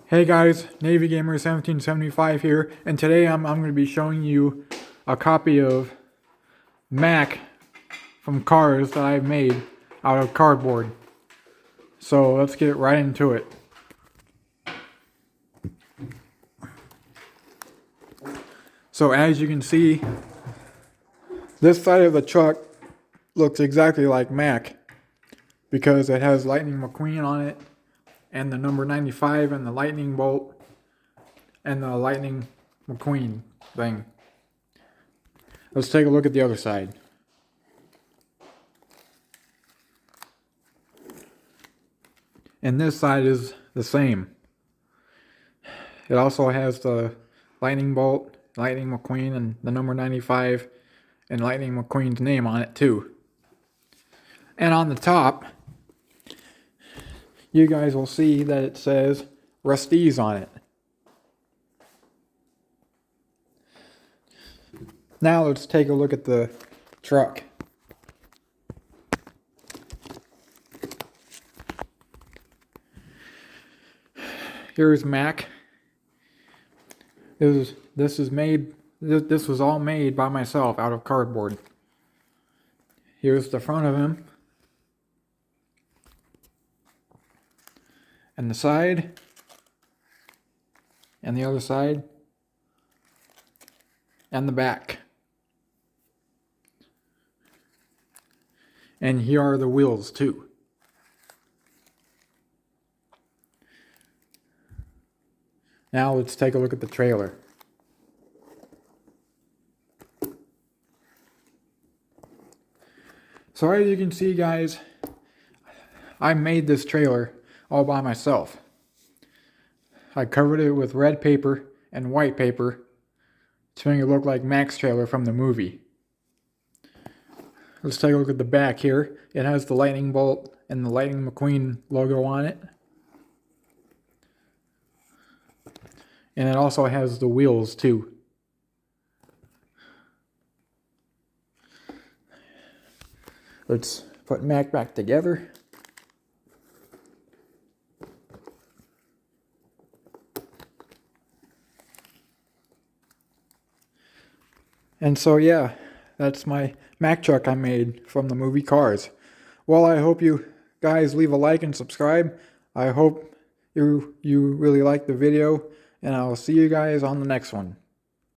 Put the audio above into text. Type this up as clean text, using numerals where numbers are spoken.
Hey guys, NavyGamer1775 here, and today I'm going to be showing you a copy of Mack from Cars that I've made out of cardboard. So let's get right into it. So as you can see, this side of the truck looks exactly like Mack because it has Lightning McQueen on it, and the number 95 and the lightning bolt and the Lightning McQueen thing. Let's take a look at the other side. And this side is the same. It also has the lightning bolt, Lightning McQueen, and the number 95 and Lightning McQueen's name on it too. And on the top, you guys will see that it says Rusty's on it. Now let's take a look at the truck. Here's Mack. This was all made by myself out of cardboard. Here's the front of him. And the side. And the other side. And the back. And here are the wheels too. Now let's take a look at the trailer. So as you can see, guys, I made this trailer all by myself. I covered it with red paper and white paper to make it look like Mack's trailer from the movie. Let's take a look at the back here. It has the lightning bolt and the Lightning McQueen logo on it. And it also has the wheels too. Let's put Mack back together. And so yeah, that's my Mack truck I made from the movie Cars. Well, I hope you guys leave a like and subscribe. I hope you really liked the video, and I'll see you guys on the next one.